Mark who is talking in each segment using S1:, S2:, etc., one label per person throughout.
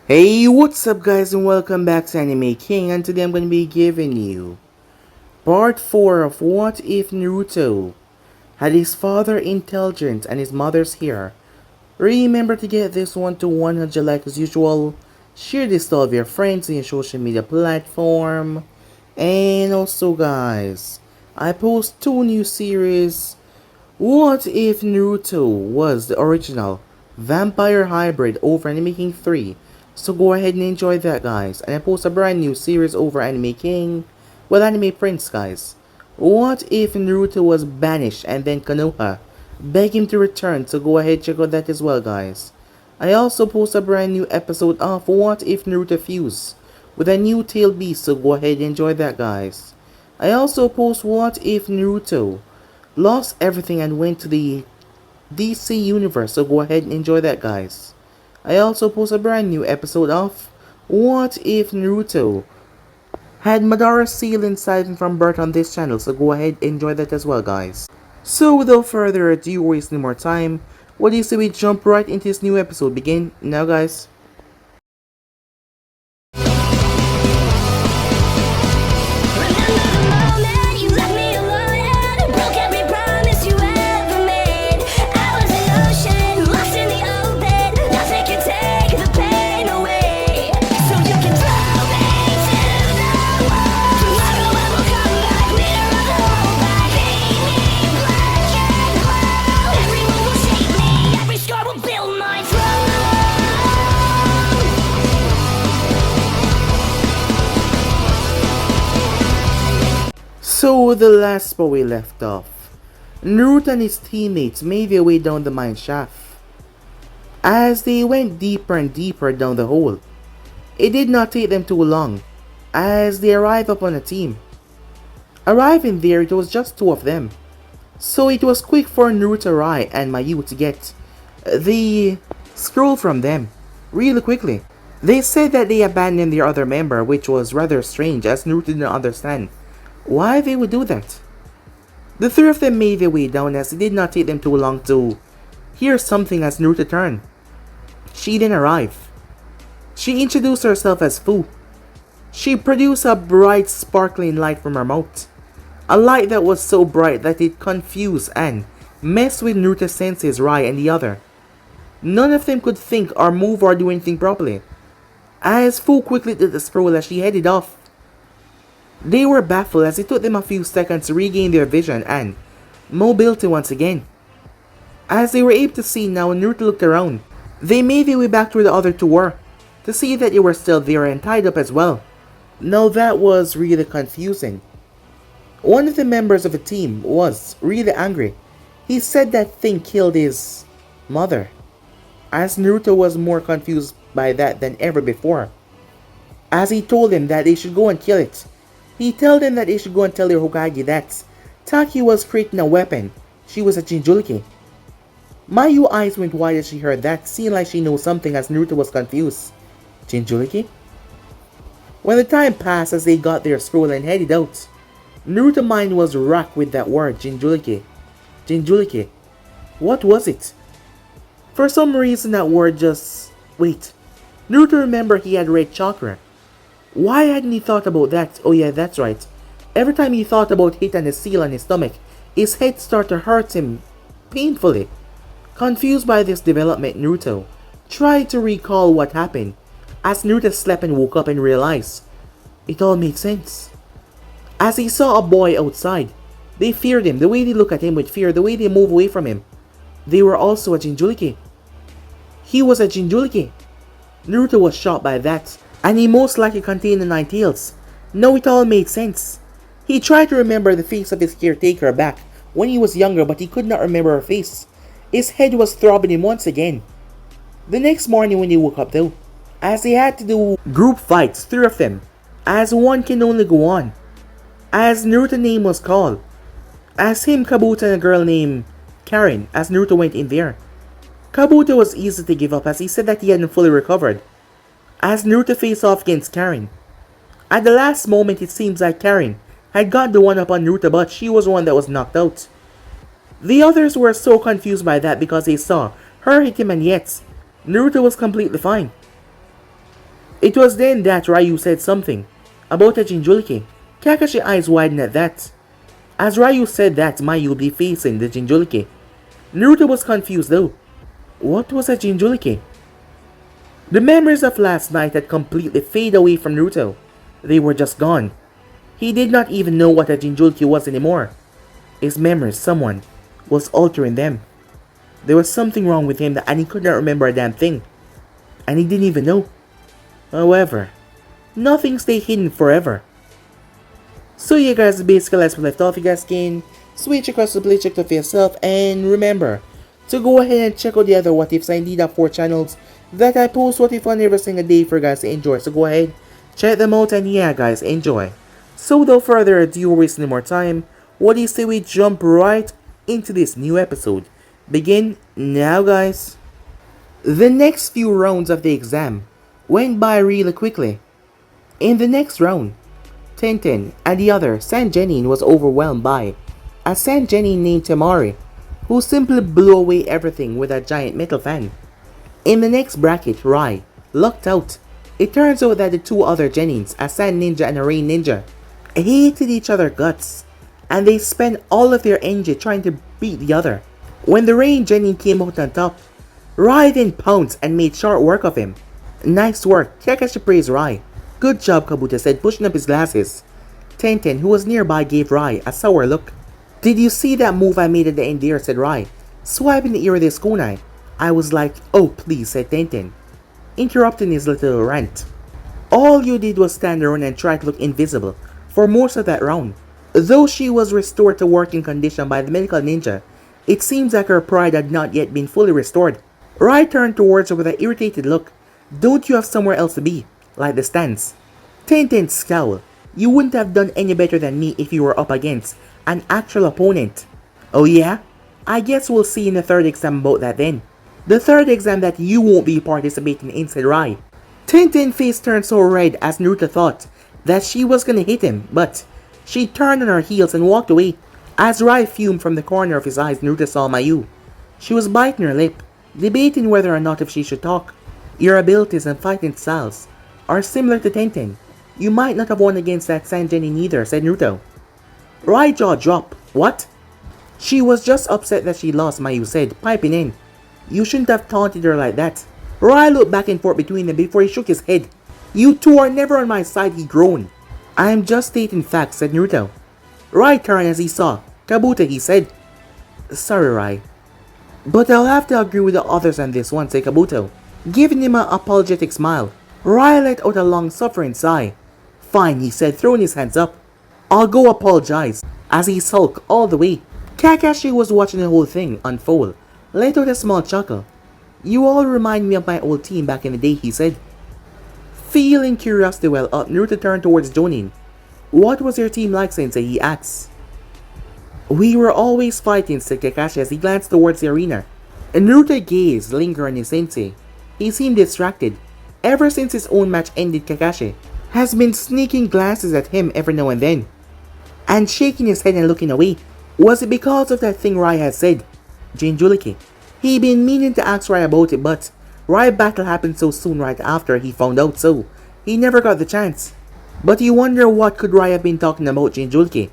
S1: Hey, what's up guys and welcome back to Anime King, and today I'm going to be giving you part 4 of What If Naruto had his father intelligent and his mother's hair. Remember to get this one to 100 likes as usual, share this to all of your friends on your social media platform, and also guys, I post 2 new series. What if Naruto was the original vampire hybrid over Anime King 3? So go ahead and enjoy that guys. And I post a brand new series over Anime King. Well, Anime Prince guys. What if Naruto was banished and then Konoha begged him to return? So go ahead and check out that as well guys. I also post a brand new episode of What If Naruto fused with a new tail beast. So go ahead and enjoy that guys. I also post What If Naruto lost everything and went to the DC universe, so go ahead and enjoy that guys. I also post a brand new episode of What If Naruto had Madara's seal inside him from birth on this channel, so go ahead and enjoy that as well guys. So without further ado, wasting more time, what do you say we jump right into this new episode? Begin now guys. So the last spot we left off, Naruto and his teammates made their way down the mine shaft. As they went deeper and deeper down the hole, it did not take them too long as they arrived upon a team. Arriving there, it was just 2 of them, so it was quick for Naruto, Rai, and Mayu to get the scroll from them really quickly. They said that they abandoned their other member, which was rather strange as Naruto did not understand why they would do that. The 3 of them made their way down as it did not take them too long to hear something as Naruto turned. She then arrived. She introduced herself as Fu. She produced a bright sparkling light from her mouth. A light that was so bright that it confused and messed with Naruto senses, Rai and the other. None of them could think or move or do anything properly, as Fu quickly did the scroll as she headed off. They were baffled as it took them a few seconds to regain their vision and mobility once again. As they were able to see now, Naruto looked around. They made their way back to where the other 2 were, to see that they were still there and tied up as well. Now that was really confusing. One of the members of the team was really angry. He said that thing killed his mother, as Naruto was more confused by that than ever before. As he told them that they should go and kill it. He told them that they should go and tell their Hokage that Taki was creating a weapon. She was a Jinchuriki. Mayu eyes went wide as she heard that, seeing like she knows something as Naruto was confused. Jinchuriki? When the time passed as they got their scroll and headed out, Naruto's mind was racked with that word, Jinchuriki. Jinchuriki. What was it? For some reason that word just... Wait. Naruto remembered he had red chakra. Why hadn't he thought about that? Oh yeah, that's right. Every time he thought about hitting the seal on his stomach, his head started to hurt him painfully. Confused by this development, Naruto tried to recall what happened. As Naruto slept and woke up and realized it all made sense. As he saw a boy outside, they feared him, the way they looked at him with fear, the way they moved away from him. They were also a Jinchuriki. He was a Jinchuriki. Naruto was shocked by that, and he most likely contained the 9 tails. Now it all made sense. He tried to remember the face of his caretaker back when he was younger, but he could not remember her face. His head was throbbing him once again. The next morning when he woke up though, as they had to do group fights, 3 of them, as one can only go on. As Naruto's name was called, as him, Kabuto, and a girl named Karen, as Naruto went in there. Kabuto was easy to give up as he said that he hadn't fully recovered. As Naruto faced off against Karen. At the last moment, it seems like Karen had got the one up on Naruto, but she was the one that was knocked out. The others were so confused by that because they saw her hit him, and yet Naruto was completely fine. It was then that Ryu said something about a Jinchuriki. Kakashi's eyes widened at that. As Ryu said that, Mayu would be facing the Jinchuriki. Naruto was confused though. What was a Jinchuriki? The memories of last night had completely faded away from Naruto. They were just gone. He did not even know what a Jinchuriki was anymore. His memories, someone was altering them. There was something wrong with him and he could not remember a damn thing. And he didn't even know. However, nothing stayed hidden forever. So yeah guys, basically that's where we left off. You guys can switch across the play, check it out for yourself, and remember to go ahead and check out the other what ifs. I indeed have 4 channels that I post what if on every single day for you guys to enjoy. So go ahead, check them out, and yeah guys, enjoy. So without further ado, wasting more time, what do you say we jump right into this new episode? Begin now guys. The next few rounds of the exam went by really quickly. In the next round, Tenten and the other Sangenin was overwhelmed by a Sangenin named Temari, who simply blew away everything with a giant metal fan. In the next bracket, Rai lucked out. It turns out that the 2 other Genins, a Sand Ninja and a Rain Ninja, hated each other guts, and they spent all of their energy trying to beat the other. When the Rain Genin came out on top, Rai then pounced and made short work of him. Nice work, Kakashi praised Rai. Good job, Kabuto said, pushing up his glasses. Tenten, who was nearby, gave Rai a sour look. Did you see that move I made at the end there, said Rai, swiping the ear of his kunai. I was like, oh please, said Tenten, interrupting his little rant. All you did was stand around and try to look invisible for most of that round. Though she was restored to working condition by the medical ninja, it seems like her pride had not yet been fully restored. Rai turned towards her with an irritated look. Don't you have somewhere else to be, like the stands? Tenten scowled. You wouldn't have done any better than me if you were up against an actual opponent. Oh yeah? I guess we'll see in the 3rd exam about that then. The 3rd exam that you won't be participating in, said Rai. Tenten's face turned so red as Naruto thought that she was gonna hit him, but she turned on her heels and walked away. As Rai fumed from the corner of his eyes, Naruto saw Mayu. She was biting her lip, debating whether or not if she should talk. Your abilities and fighting styles are similar to Tenten. You might not have won against that Sangenin either, said Naruto. Rai's jaw dropped. What? She was just upset that she lost, Mayu said, piping in. You shouldn't have taunted her like that. Rai looked back and forth between them before he shook his head. You 2 are never on my side, he groaned. I am just stating facts, said Naruto. Rai turned as he saw Kabuto, he said. Sorry, Rai, but I'll have to agree with the others on this one, said Kabuto, giving him an apologetic smile. Rai let out a long suffering sigh. Fine, he said, throwing his hands up. I'll go apologize, as he sulked all the way. Kakashi was watching the whole thing unfold, let out a small chuckle. You all remind me of my old team back in the day, he said. Feeling curiosity well up, Naruto turned towards Jonin. What was your team like, Sensei, he asked. We were always fighting, said Kakashi as he glanced towards the arena. And Naruto's gaze lingered on his sensei. He seemed distracted. Ever since his own match ended, Kakashi has been sneaking glances at him every now and then, and shaking his head and looking away. Was it because of that thing Rai had said? Jinchuriki. He'd been meaning to ask Rai about it, but Rai's battle happened so soon right after he found out, so he never got the chance. But you wonder what could Rai have been talking about Jinchuriki?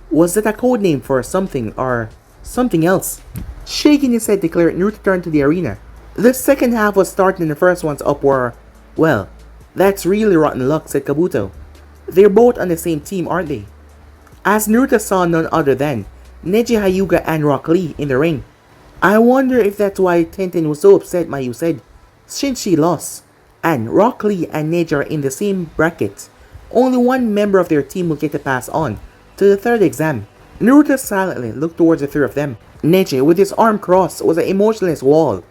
S1: Was it a code name for something or something else? Shaking his head, declared, Naruto turned to the arena. The second half was starting and the first one's up were, well, that's really rotten luck, said Kabuto. They're both on the same team, aren't they? As Naruto saw none other than Neji, Hyuga, and Rock Lee in the ring. I wonder if that's why Tenten was so upset, Mayu said, since she lost. And Rock Lee and Neji are in the same bracket. Only one member of their team will get to pass on to the 3rd exam. Naruto silently looked towards the 3 of them. Neji, with his arm crossed, was an emotionless wall.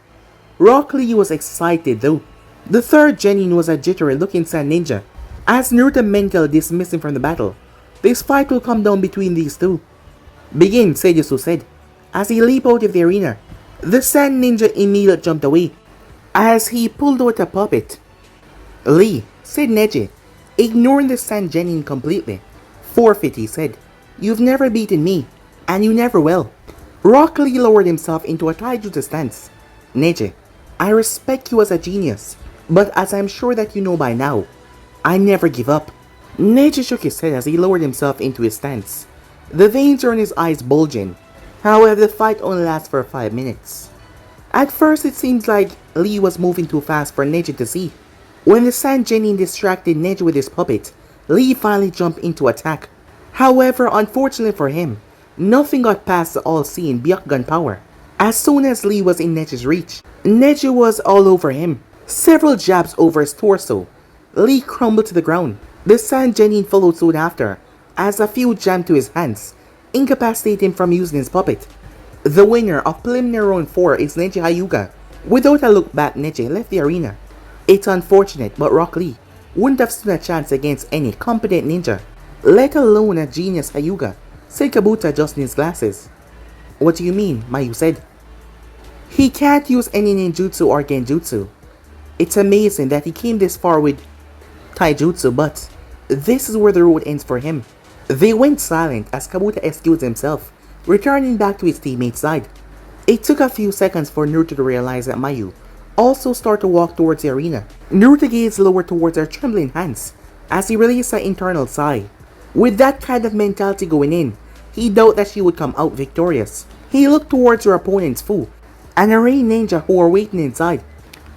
S1: Rock Lee was excited though. The 3rd Genin was a jittery looking sand ninja. As Naruto mentally dismissed him from the battle, this fight will come down between these 2. Begin, Seijusu said, as he leaped out of the arena. The sand ninja immediately jumped away, as he pulled out a puppet. Lee, said Neji, ignoring the sand Genin completely. Forfeit, he said. You've never beaten me, and you never will. Rock Lee lowered himself into a taijutsu stance. Neji, I respect you as a genius, But as I'm sure that you know by now, I never give up. Neji shook his head as he lowered himself into his stance. The veins are in his eyes bulging. However, the fight only lasts for 5 minutes. At first, it seems like Lee was moving too fast for Neji to see. When the Sand Genin distracted Neji with his puppet, Lee finally jumped into attack. However, unfortunately for him, nothing got past the all-seeing Byakugan power. As soon as Lee was in Neji's reach, Neji was all over him. Several jabs over his torso. Lee crumbled to the ground. The Sand Genin followed soon after, as a few jammed to his hands, incapacitating him from using his puppet. The winner of preliminary round 4 is Neji Hyuga. Without a look back, Neji left the arena. It's unfortunate, but Rock Lee wouldn't have stood a chance against any competent ninja, let alone a genius Hyuga, said Kabuto adjusting his glasses. What do you mean? Mayu said. He can't use any ninjutsu or genjutsu. It's amazing that he came this far with taijutsu, but this is where the road ends for him. They went silent as Kabuto excused himself, returning back to his teammate's side. It took a few seconds for Naruto to realize that Mayu also started to walk towards the arena. Naruto gazed lower towards her trembling hands as he released an internal sigh. With that kind of mentality going in, he doubted that she would come out victorious. He looked towards her opponent's Fu, an array ninja who were waiting inside.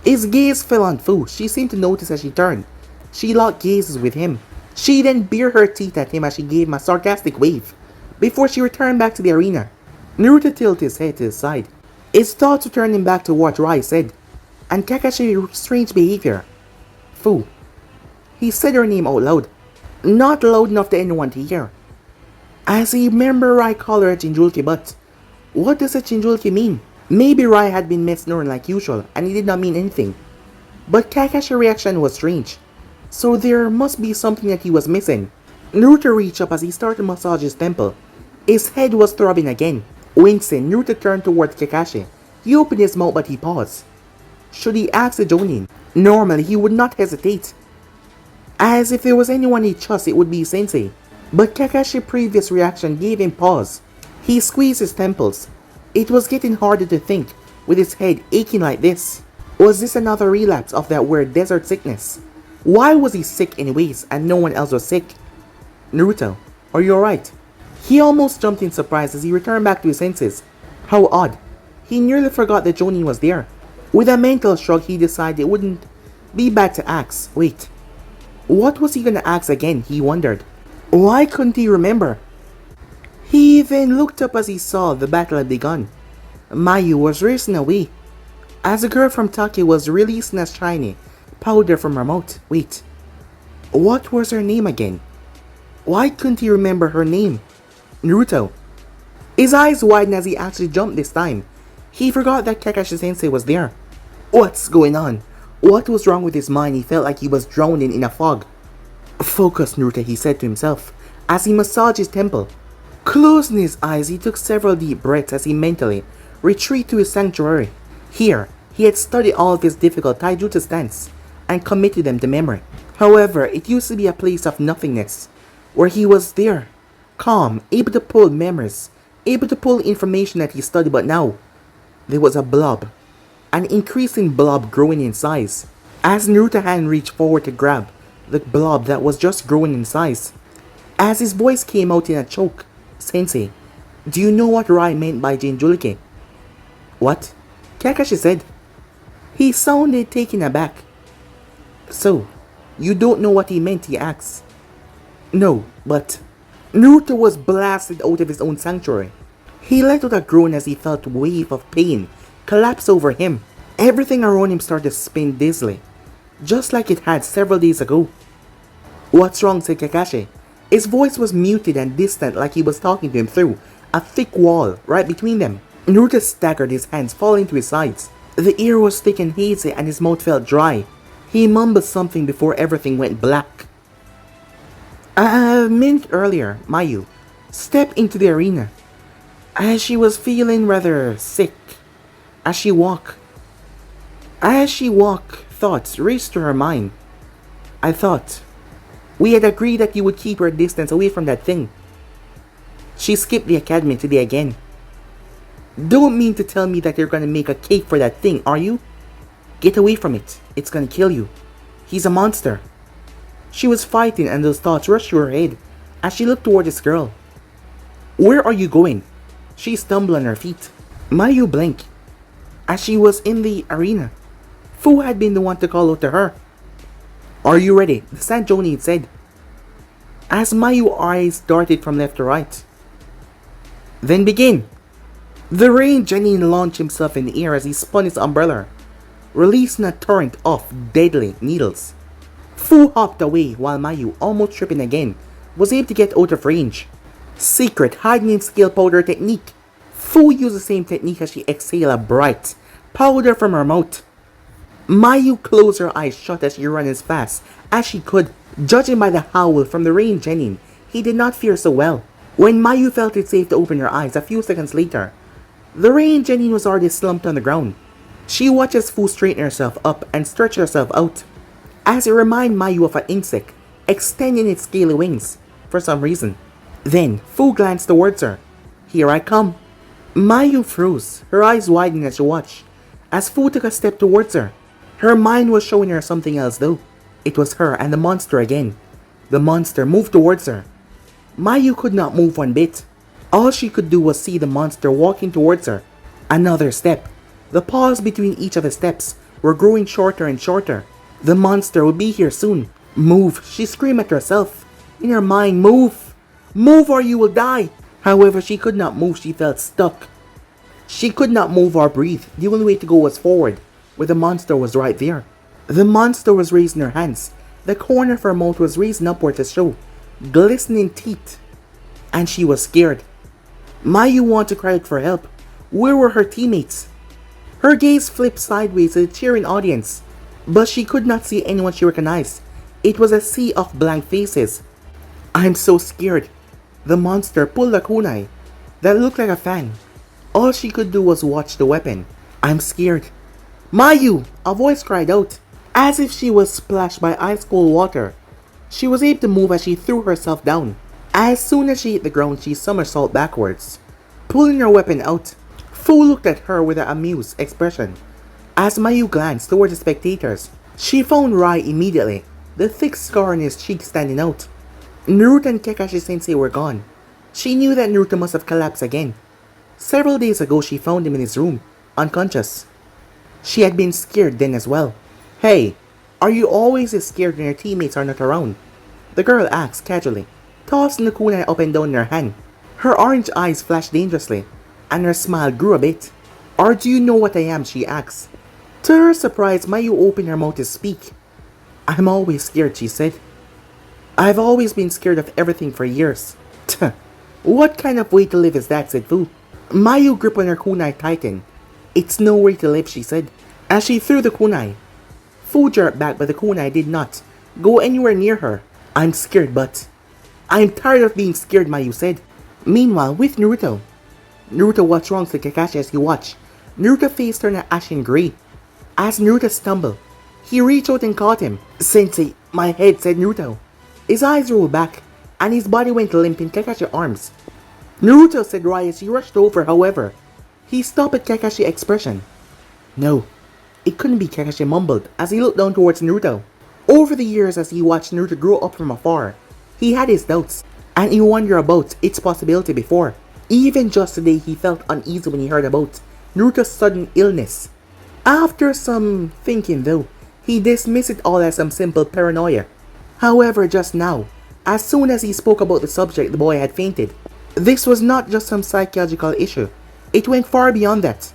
S1: His gaze fell on Fu. She seemed to notice as she turned. She locked gazes with him. She then bared her teeth at him as she gave him a sarcastic wave, before she returned back to the arena. Naruto tilted his head to the side. His thoughts returning back to what Rai said, and Kakashi's strange behavior. Fu. He said her name out loud, not loud enough for anyone to hear. As he remembered Rai called her a Jinjulki, but what does a Jinjulki mean? Maybe Rai had been messing like usual and he did not mean anything. But Kakashi's reaction was strange, so there must be something that he was missing. Naruto reached up as he started to massage his temple. His head was throbbing again. Wincing, Naruto turned towards Kakashi. He opened his mouth but he paused. Should he ask the Jonin? Normally he would not hesitate, as if there was anyone he trusts it would be Sensei. But Kakashi's previous reaction gave him pause. He squeezed his temples. It was getting harder to think, with his head aching like this. Was this another relapse of that weird desert sickness? Why was he sick anyways and no one else was sick? Naruto, are you alright? He almost jumped in surprise as he returned back to his senses. How odd. He nearly forgot that Jonin was there. With a mental shrug, he decided it wouldn't be bad to ask. Wait, what was he gonna ask again, he wondered. Why couldn't he remember? He then looked up as he saw the battle had begun. Mayu was racing away, as the girl from Tokyo was releasing a shiny powder from her mouth. Wait, what was her name again? Why couldn't he remember her name? Naruto. His eyes widened as he actually jumped this time. He forgot that Kakashi Sensei was there. What's going on? What was wrong with his mind? He felt like he was drowning in a fog. Focus, Naruto, he said to himself as he massaged his temple. Closing his eyes, he took several deep breaths as he mentally retreated to his sanctuary. Here, he had studied all of his difficult taijutsu stance and committed them to memory. However, it used to be a place of nothingness, where he was there, calm, able to pull memories, able to pull information that he studied, but now, there was a blob, an increasing blob growing in size. As Naruto's hand reached forward to grab the blob that was just growing in size, as his voice came out in a choke, Sensei, do you know what Rai meant by Jinjulike? What? Kakashi said. He sounded taken aback. So, you don't know what he meant, he asked. No, but Naruto was blasted out of his own sanctuary. He let out a groan as he felt a wave of pain collapse over him. Everything around him started to spin dizzily, just like it had several days ago. What's wrong, said Kakashi. His voice was muted and distant, like he was talking to him through a thick wall right between them. Naruto staggered, his hands falling to his sides. The air was thick and hazy and his mouth felt dry. He mumbled something before everything went black. A minute earlier, Mayu stepped into the arena, as she was feeling rather sick. As she walked, thoughts raced through her mind. I thought we had agreed that you would keep her distance away from that thing. She skipped the academy today again. Don't mean to tell me that you're gonna make a cake for that thing, are you? Get away from it. It's gonna kill you. He's a monster. She was fighting and those thoughts rushed through her head as she looked toward this girl. Where are you going? She stumbled on her feet. Mayu blinked as she was in the arena. Fu had been the one to call out to her. Are you ready? The Sand Jonin said, as Mayu's eyes darted from left to right. Then begin. The Rain Genin launched himself in the air as he spun his umbrella, releasing a torrent of deadly needles. Fu hopped away while Mayu, almost tripping again, was able to get out of range. Secret hiding skill powder technique. Fu used the same technique as she exhaled a bright powder from her mouth. Mayu closed her eyes shut as she ran as fast as she could. Judging by the howl from the Rain Genin, he did not fare so well. When Mayu felt it safe to open her eyes a few seconds later, the Rain Genin was already slumped on the ground. She watched as Fu straightened herself up and stretched herself out, as it reminded Mayu of an insect extending its scaly wings for some reason. Then Fu glanced towards her. Here I come. Mayu froze, her eyes widening as she watched, as Fu took a step towards her. Her mind was showing her something else though. It was her and the monster again. The monster moved towards her. Mayu could not move one bit. All she could do was see the monster walking towards her. Another step. The pause between each of the steps were growing shorter and shorter. The monster would be here soon. Move, she screamed at herself. In her mind, move! Move or you will die! However, she could not move, she felt stuck. She could not move or breathe. The only way to go was forward, where the monster was right there. The monster was raising her hands. The corner of her mouth was raising upward to show glistening teeth. And she was scared. Mayu wanted to cry out for help. Where were her teammates? Her gaze flipped sideways to the cheering audience, but she could not see anyone she recognized. It was a sea of blank faces. I'm so scared. The monster pulled a kunai that looked like a fan. All she could do was watch the weapon. I'm scared. Mayu! A voice cried out, as if she was splashed by ice cold water. She was able to move as she threw herself down. As soon as she hit the ground, she somersaulted backwards, pulling her weapon out. Fu looked at her with an amused expression. As Mayu glanced toward the spectators, she found Rai immediately, the thick scar on his cheek standing out. Naruto and Kakashi sensei were gone. She knew that Naruto must have collapsed again. Several days ago she found him in his room, unconscious. She had been scared then as well. Hey, are you always as scared when your teammates are not around? The girl asked casually, tossing the kunai up and down in her hand. Her orange eyes flashed dangerously, and her smile grew a bit. Or do you know what I am? She asked. To her surprise, Mayu opened her mouth to speak. I'm always scared, she said. I've always been scared of everything for years. Tuh, what kind of way to live is that? Said Fu. Mayu gripped on her kunai tightened. It's no way to live, she said, as she threw the kunai. Fu jerked back, but the kunai did not go anywhere near her. I'm scared, but I'm tired of being scared, Mayu said. Meanwhile, with Naruto. Naruto watched wrong, said Kakashi as he watched. Naruto's face turned an ashen gray. As Naruto stumbled, he reached out and caught him. Sensei, my head, said Naruto. His eyes rolled back, and his body went limp in Kakashi's arms. Naruto, said Rai as he rushed over, however. He stopped at Kakashi's expression. No, it couldn't be, Kakashi mumbled as he looked down towards Naruto. Over the years as he watched Naruto grow up from afar, he had his doubts, and he wondered about its possibility before. Even just today he felt uneasy when he heard about Naruto's sudden illness. After some thinking though, he dismissed it all as some simple paranoia. However, just now, as soon as he spoke about the subject, the boy had fainted. This was not just some psychological issue. It went far beyond that.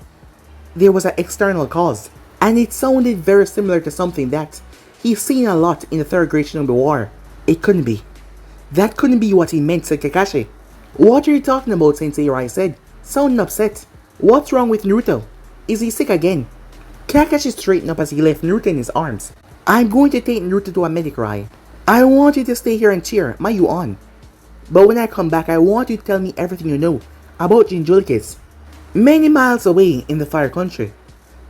S1: There was an external cause, and it sounded very similar to something that he's seen a lot in the third grade Shinobi War. It couldn't be. That couldn't be what he meant, said Kakashi. What are you talking about, Sensei Rai said, sounding upset. What's wrong with Naruto? Is he sick again? Kakashi straightened up as he left Naruto in his arms. I'm going to take Naruto to a medic, Rai. I want you to stay here and cheer Mayu on. But when I come back, I want you to tell me everything you know about Jinchurikis. Many miles away in the Fire Country,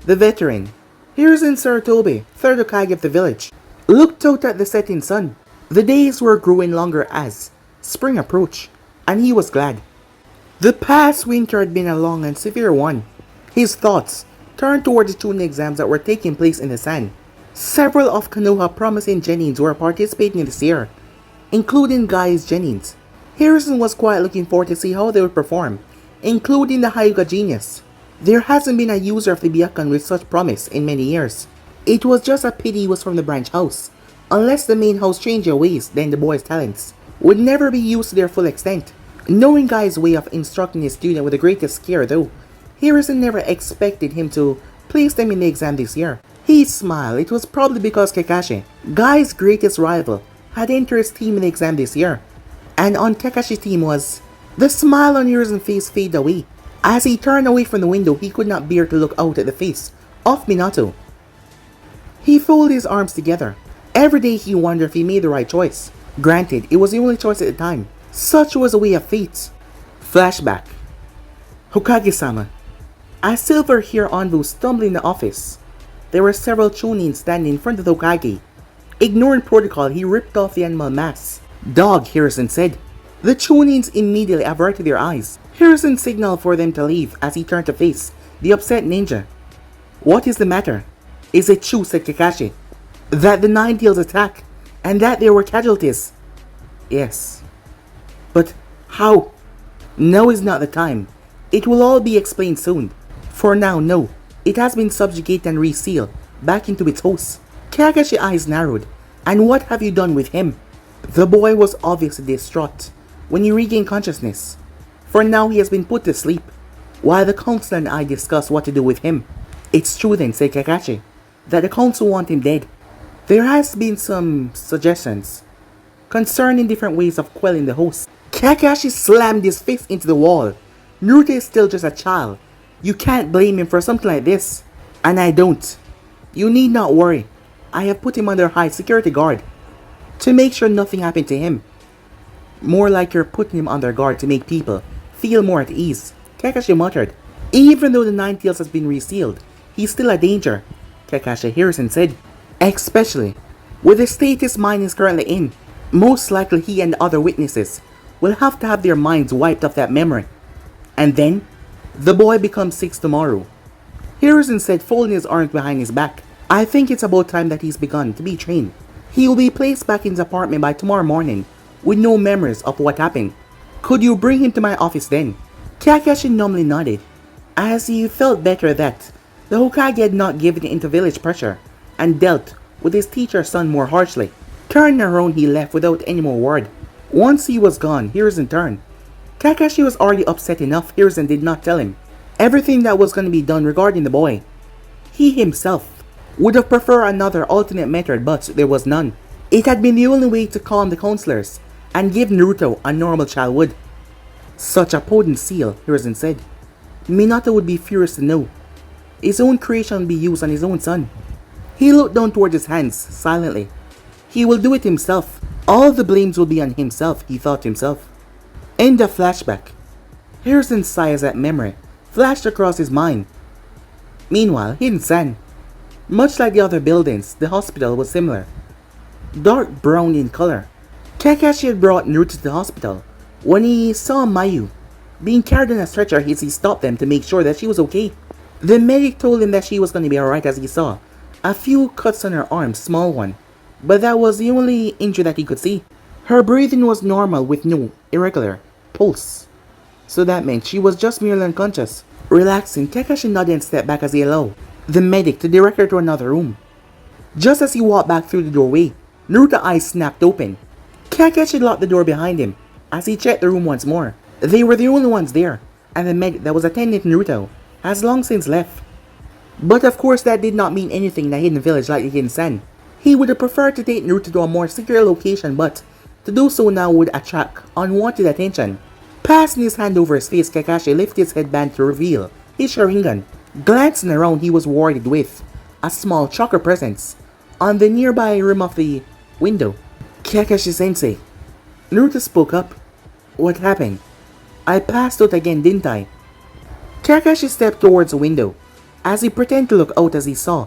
S1: the veteran, Hiruzen Sarutobi, third Hokage of the village, looked out at the setting sun. The days were growing longer as spring approached, and he was glad. The past winter had been a long and severe one. His thoughts turned toward the Chunin exams that were taking place in the sand. Several of Konoha promising Genins were participating this year, including Gai's Genins. Harrison was quite looking forward to see how they would perform, including the Hyuga genius. There hasn't been a user of the Byakugan with such promise in many years. It was just a pity he was from the branch house. Unless the main house changed their ways, then the boy's talents would never be used to their full extent. Knowing Guy's way of instructing his student with the greatest care though, Harrison never expected him to place them in the exam this year. He smiled. It was probably because Kakashi, Guy's greatest rival, had entered his team in the exam this year. And on Kakashi's team was... The smile on Harrison's face faded away. As he turned away from the window, he could not bear to look out at the face of Minato. He folded his arms together. Every day he wondered if he made the right choice. Granted, it was the only choice at the time. Such was the way of fate. Flashback. Hokage-sama. As silver-haired Anbu stumbled in the office, there were several Chunin standing in front of the Hokage. Ignoring protocol, he ripped off the animal mask. Dog, Harrison said. The Chunins immediately averted their eyes. Harrison signaled for them to leave as he turned to face the upset ninja. What is the matter? Is it true, said Kakashi, that the Nine-Tails attacked and that there were casualties? Yes. But how? Now is not the time. It will all be explained soon. For now, no. It has been subjugated and resealed back into its host. Kakashi's eyes narrowed. And what have you done with him? The boy was obviously distraught when he regained consciousness. For now he has been put to sleep, while the council and I discuss what to do with him. It's true then, said Kakashi, that the council want him dead. There has been some suggestions concerning different ways of quelling the host. Kakashi slammed his fist into the wall. Naruto is still just a child. You can't blame him for something like this. And I don't. You need not worry. I have put him under high security guard to make sure nothing happened to him. More like you're putting him under guard to make people feel more at ease, Kakashi muttered. Even though the Nine-Tails has been resealed, he's still a danger, Kakashi Harrison said. Especially with the state his mind is currently in. Most likely he and the other witnesses will have to have their minds wiped off that memory. And then, the boy becomes 6 tomorrow, Harrison said, folding his arms behind his back. I think it's about time that he's begun to be trained. He will be placed back in his apartment by tomorrow morning with no memories of what happened. Could you bring him to my office then? Kakashi numbly nodded, as he felt better that the Hokage had not given in to village pressure and dealt with his teacher's son more harshly. Turning around, he left without any more word. Once he was gone, Harrison turned. Kakashi was already upset enough. Harrison did not tell him everything that was going to be done regarding the boy. He himself would have preferred another alternate method, but there was none. It had been the only way to calm the counselors and give Naruto a normal child would. Such a potent seal, Harrison said. Minato would be furious to know. His own creation would be used on his own son. He looked down toward his hands, silently. He will do it himself. All the blames will be on himself, he thought to himself. End of flashback. Harrison's sigh as that memory flashed across his mind. Meanwhile, hidden sand. Much like the other buildings, the hospital was similar. Dark brown in color. Kakashi had brought Naruto to the hospital when he saw Mayu being carried on a stretcher as he stopped them to make sure that she was okay. The medic told him that she was going to be alright as he saw a few cuts on her arm, small one, but that was the only injury that he could see. Her breathing was normal with no irregular pulse, so that meant she was just merely unconscious. Relaxing, Kakashi nodded and stepped back as he allowed the medic to direct her to another room. Just as he walked back through the doorway, Naruto's eyes snapped open. Kakashi locked the door behind him as he checked the room once more. They were the only ones there, and the medic that was attending Naruto has long since left. But of course that did not mean anything in a hidden village like the Hidden Sand. He would have preferred to take Naruto to a more secure location, but to do so now would attract unwanted attention. Passing his hand over his face, Kakashi lifted his headband to reveal his Sharingan. Glancing around, he was rewarded with a small chakra presence on the nearby rim of the window. Kakashi-sensei, Naruto spoke up. What happened? I passed out again, didn't I? Kakashi stepped towards the window as he pretended to look out as he saw.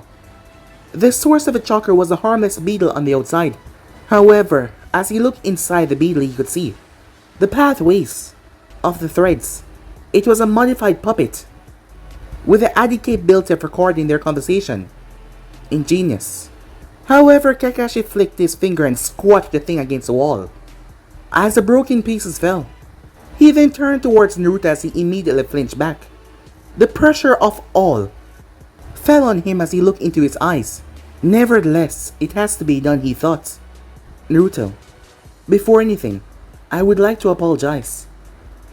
S1: The source of the chakra was a harmless beetle on the outside. However, as he looked inside the beetle, he could see the pathways of the threads. It was a modified puppet. with the added capability of recording their conversation. Ingenious. However, Kakashi flicked his finger and squashed the thing against the wall. As the broken pieces fell, he then turned towards Naruto as he immediately flinched back. The pressure of all fell on him as he looked into his eyes. Nevertheless, it has to be done, he thought. Naruto, before anything, I would like to apologize.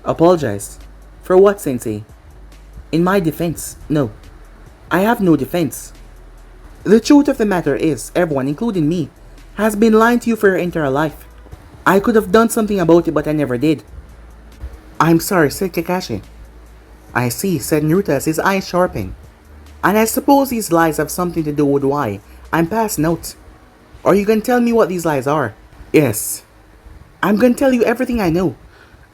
S1: Apologize? For what, Sensei? In my defense, no. I have no defense. The truth of the matter is, everyone, including me, has been lying to you for your entire life. I could have done something about it, but I never did. I'm sorry, said Kakashi. I see, said Naruto as his eyes sharpened. And I suppose these lies have something to do with why I'm passing out. Are you gonna tell me what these lies are? Yes. I'm gonna tell you everything I know.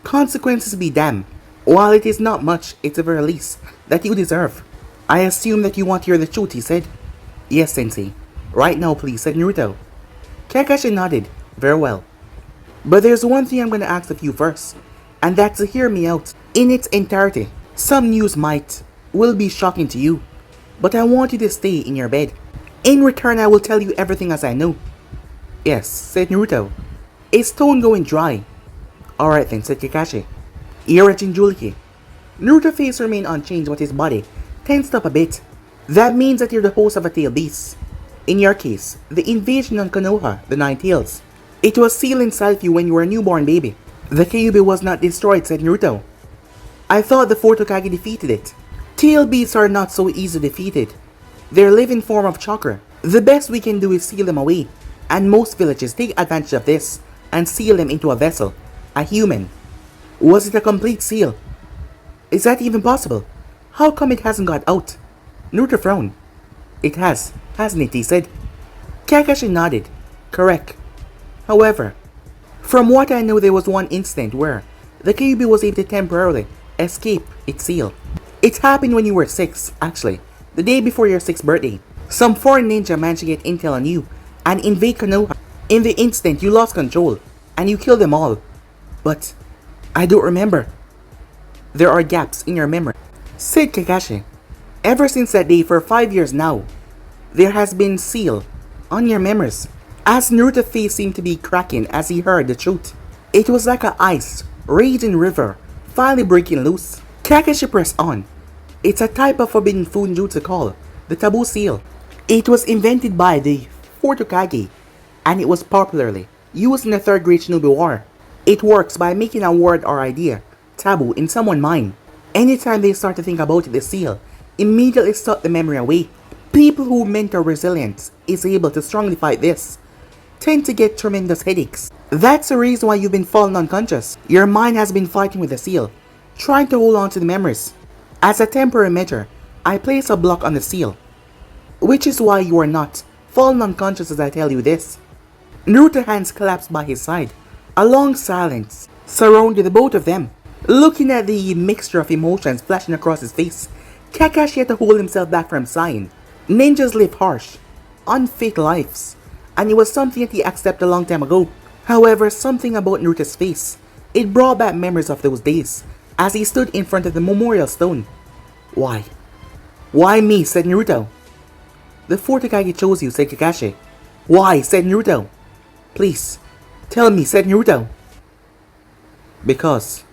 S1: Consequences be damned. While it is not much, it's a very least that you deserve. I assume that you want to hear the truth, he said. Yes, Sensei. Right now, please, said Naruto. Kakashi nodded. Very well. But there's one thing I'm gonna ask of you first, and that's to hear me out in its entirety. Some news will be shocking to you, but I want you to stay in your bed. In return, I will tell you everything as I know. Yes, said Naruto, his tone going dry. Alright then, said Kakashi. Ira Jinjuliki. Naruto's face remained unchanged but his body tensed up a bit. That means that you're the host of a tail beast. In your case, the invasion on Konoha, the Nine Tails. It was sealed inside of you when you were a newborn baby. The Kyuubi was not destroyed, said Naruto. I thought the Fourth Hokage defeated it. Tail beasts are not so easily defeated. They're a living form of chakra. The best we can do is seal them away, and most villages take advantage of this and seal them into a vessel, a human. Was it a complete seal? Is that even possible? How come it hasn't got out? Naruto frowned. It has, hasn't it, he said. Kakashi nodded. Correct. However, from what I know, there was one incident where the Kyuubi was able to temporarily escape its seal. It happened when you were 6, actually, the day before your 6th birthday. Some foreign ninja managed to get intel on you and invade Konoha. In the instant, you lost control and you killed them all. But I don't remember. There are gaps in your memory, said Kakashi. Ever since that day, for 5 years now, there has been seal on your memories. As Naruto's face seemed to be cracking as he heard the truth. It was like an ice raging river finally breaking loose. Kakashi pressed on. It's a type of forbidden food jutsu called the taboo seal. It was invented by the Fourth Hokage, and it was popularly used in the 3rd Great Shinobi War. It works by making a word or idea taboo in someone's mind. Anytime they start to think about it, the seal immediately suck the memory away. People who mental resilience is able to strongly fight this tend to get tremendous headaches. That's the reason why you've been falling unconscious. Your mind has been fighting with the seal, trying to hold on to the memories. As a temporary measure, I place a block on the seal, which is why you are not falling unconscious as I tell you this. Naruto's hands collapsed by his side. A long silence surrounded the both of them. Looking at the mixture of emotions flashing across his face, Kakashi had to hold himself back from sighing. Ninjas live harsh, unfit lives, and it was something that he accepted a long time ago. However, something about Naruto's face, it brought back memories of those days as he stood in front of the memorial stone. Why? Why me? Said Naruto. The Fourth Hokage chose you, said Kakashi. Why? Said Naruto. Please, tell me, said Naruto. Because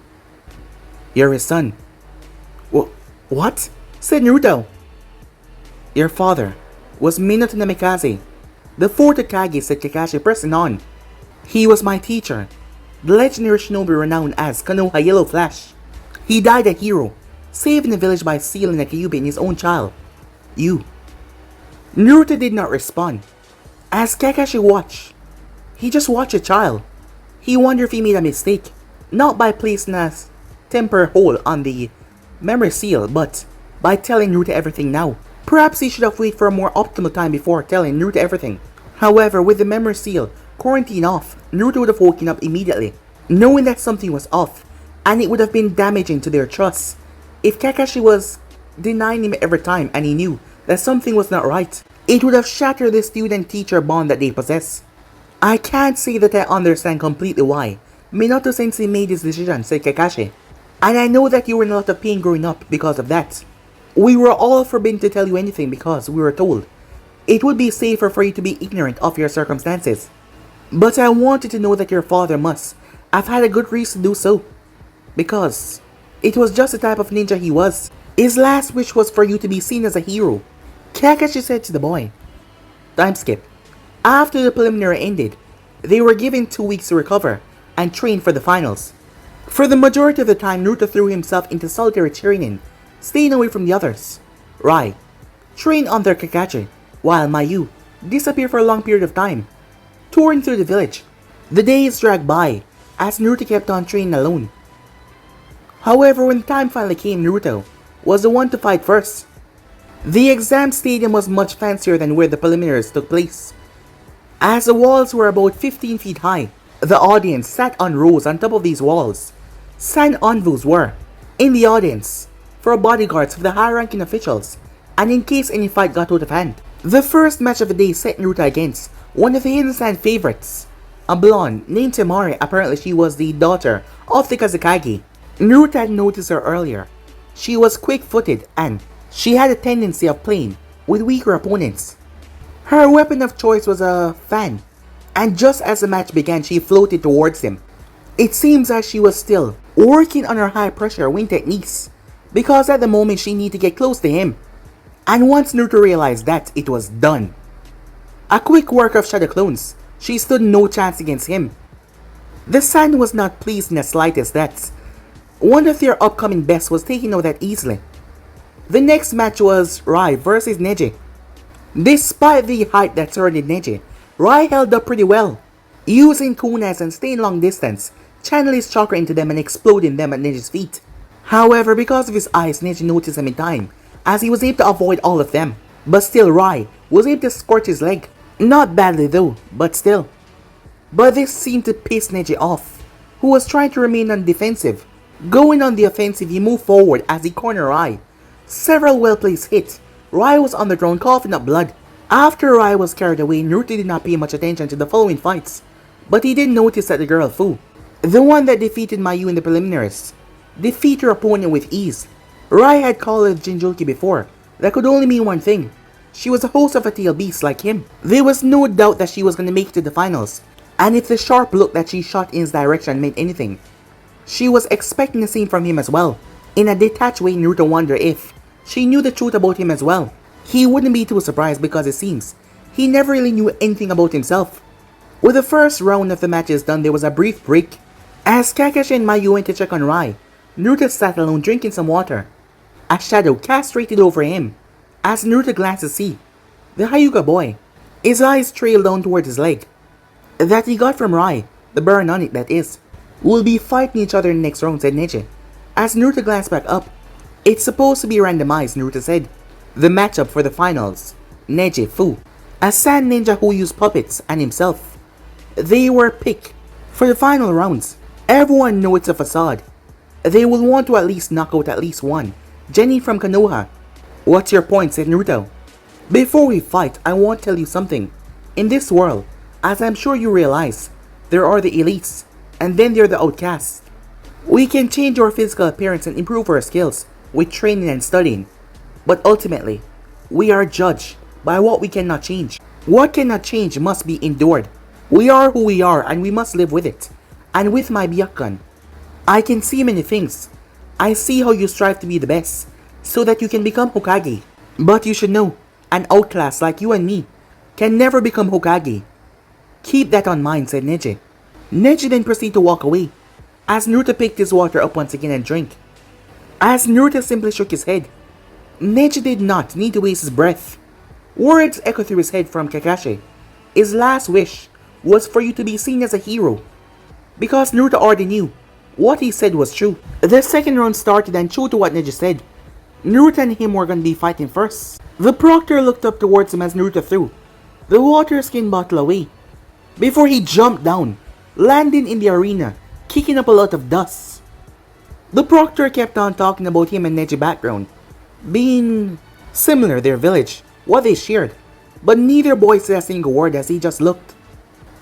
S1: you're his son. What? Said Naruto. Your father was Minato Namikaze, the Fourth Hokage, said Kakashi, pressing on. He was my teacher, the legendary shinobi renowned as Konoha Yellow Flash. He died a hero, saving the village by sealing a Kyuubi in his own child. You. Naruto did not respond. As Kakashi watched, he just watched a child. He wondered if he made a mistake, not by placing a temporary hold on the memory seal, but by telling Naruto everything now. Perhaps he should have waited for a more optimal time before telling Naruto everything. However, with the memory seal quarantine off, Naruto would have woken up immediately, knowing that something was off, and it would have been damaging to their trust. If Kakashi was denying him every time and he knew that something was not right, it would have shattered the student-teacher bond that they possess. I can't say that I understand completely why Minato-sensei made this decision, said Kakashi. And I know that you were in a lot of pain growing up because of that. We were all forbidden to tell you anything because we were told it would be safer for you to be ignorant of your circumstances. But I wanted to know that your father must have had a good reason to do so, because it was just the type of ninja he was. His last wish was for you to be seen as a hero, Kakashi said to the boy. Time skip. After the preliminary ended, they were given 2 weeks to recover and train for the finals. For the majority of the time, Naruto threw himself into solitary training, staying away from the others. Rai trained under Kakashi, while Mayu disappeared for a long period of time, touring through the village. The days dragged by as Naruto kept on training alone. However, when time finally came, Naruto was the one to fight first. The exam stadium was much fancier than where the preliminaries took place. As the walls were about 15 feet high, the audience sat on rows on top of these walls. Sand envoys were in the audience for bodyguards for the high-ranking officials, and in case any fight got out of hand. The first match of the day set Naruto against one of the Hidden Sand favorites, a blonde named Temari. Apparently she was the daughter of the Kazekage. Naruto had noticed her earlier. She was quick-footed and she had a tendency of playing with weaker opponents. Her weapon of choice was a fan, and just as the match began she floated towards him. It seems as she was still working on her high-pressure wing techniques, because at the moment she needed to get close to him. And once Naruto realized that, it was done. A quick work of shadow clones, she stood no chance against him. The Sand was not pleased in the slightest that one of their upcoming bests was taken out that easily. The next match was Rai versus Neji. Despite the height that surrounded Neji, Rai held up pretty well, using kunas and staying long distance, channel his chakra into them and exploding them at Neji's feet. However, because of his eyes, Neji noticed him in time, as he was able to avoid all of them. But still, Rai was able to scorch his leg. Not badly though, but still. But this seemed to piss Neji off, who was trying to remain on the defensive. Going on the offensive, he moved forward as he cornered Rai. Several well-placed hits. Rai was on the ground coughing up blood. After Rai was carried away, Naruto did not pay much attention to the following fights, but he did notice that the girl Fu, the one that defeated Mayu in the preliminaries, defeated her opponent with ease. Rai had called her Jinjulki before. That could only mean one thing. She was a host of a tail beast like him. There was no doubt that she was going to make it to the finals, and if the sharp look that she shot in his direction meant anything, she was expecting the same from him as well. In a detached way, Naruto wondered if she knew the truth about him as well. He wouldn't be too surprised because it seems he never really knew anything about himself. With the first round of the matches done, there was a brief break. As Kakashi and Mayu went to check on Rai, Naruto sat alone drinking some water. A shadow castrated over him. As Naruto glanced to see the Hyuga boy, his eyes trailed down towards his leg. That he got from Rai, the burn on it that is. We'll be fighting each other in the next round, said Neji. As Naruto glanced back up, it's supposed to be randomized, Naruto said. The matchup for the finals, Neji, Fu, a sand ninja who used puppets, and himself. They were picked for the final rounds. Everyone knows it's a facade. They will want to at least knock out at least one. Jenny from Konoha. What's your point, said Naruto. Before we fight, I want to tell you something. In this world, as I'm sure you realize, there are the elites, and then there are the outcasts. We can change our physical appearance and improve our skills with training and studying. But ultimately, we are judged by what we cannot change. What cannot change must be endured. We are who we are and we must live with it. And with my Byakugan, I can see many things. I see how you strive to be the best, so that you can become Hokage. But you should know, an outclass like you and me can never become Hokage. Keep that on mind, said Neji. Neji then proceeded to walk away, as Naruto picked his water up once again and drank. As Naruto simply shook his head, Neji did not need to waste his breath. Words echoed through his head from Kakashi. His last wish was for you to be seen as a hero. Because Naruto already knew what he said was true. The second round started, and true to what Neji said, Naruto and him were going to be fighting first. The proctor looked up towards him as Naruto threw the water skin bottle away, before he jumped down, landing in the arena, kicking up a lot of dust. The proctor kept on talking about him and Neji's background, being similar, their village, what they shared, but neither boy said a single word as he just looked.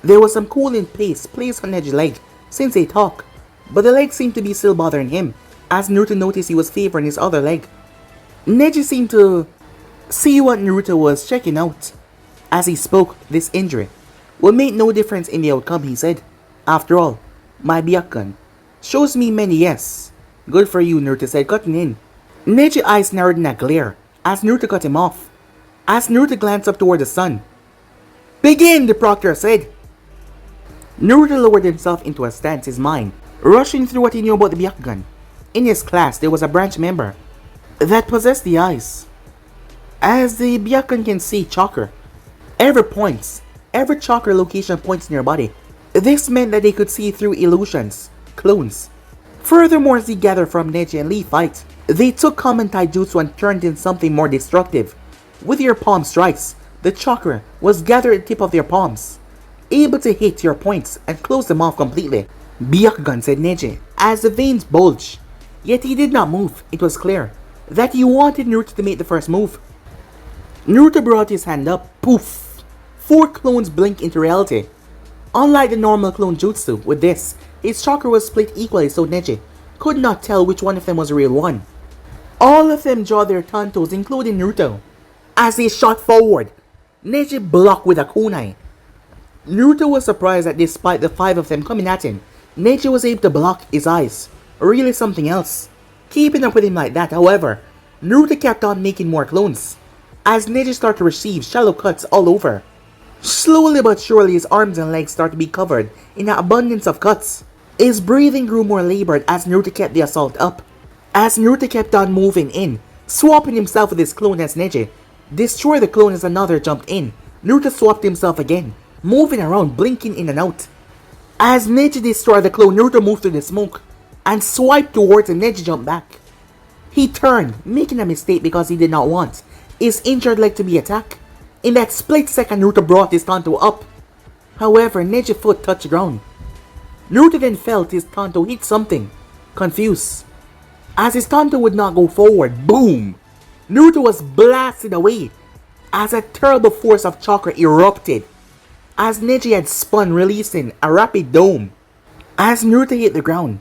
S1: There was some cooling paste placed on Neji's leg since they talked, but the leg seemed to be still bothering him, as Naruto noticed he was favoring his other leg. Neji seemed to see what Naruto was checking out. As he spoke, this injury will make no difference in the outcome, he said. After all, my Byakugan shows me many yes. Good for you, Naruto said, cutting in. Neji's eyes narrowed in a glare as Naruto cut him off. As Naruto glanced up toward the sun. Begin, the proctor said. Naruto lowered himself into a stance, his mind rushing through what he knew about the Byakugan. In his class, there was a branch member that possessed the eyes. As the Byakugan can see chakra, every chakra location points in your body. This meant that they could see through illusions, clones. Furthermore, as they gathered from Neji and Lee fight, they took common taijutsu and turned in something more destructive. With your palm strikes, the chakra was gathered at the tip of their palms, able to hit your points and close them off completely. Byakugan, said Neji, as the veins bulged. Yet he did not move. It was clear that he wanted Naruto to make the first move. Naruto brought his hand up. Poof! 4 clones blink into reality. Unlike the normal clone jutsu, with this, his chakra was split equally so Neji could not tell which one of them was the real one. All of them draw their tantos, including Naruto. As they shot forward, Neji blocked with a kunai. Naruto was surprised that despite the 5 of them coming at him, Neji was able to block his eyes. Really something else. Keeping up with him like that, however, Naruto kept on making more clones, as Neji started to receive shallow cuts all over. Slowly but surely his arms and legs started to be covered in an abundance of cuts. His breathing grew more labored as Naruto kept the assault up. As Naruto kept on moving in, swapping himself with his clone as Neji destroyed the clone as another jumped in. Naruto swapped himself again, moving around, blinking in and out. As Neji destroyed the clone, Naruto moved through the smoke and swiped towards him. Neji jumped back. He turned, making a mistake because he did not want his injured leg to be attacked. In that split second, Naruto brought his tanto up. However, Neji's foot touched the ground. Naruto then felt his tanto hit something, confused. As his tanto would not go forward, boom! Naruto was blasted away as a terrible force of chakra erupted, as Neji had spun, releasing a rapid dome. As Naruto hit the ground,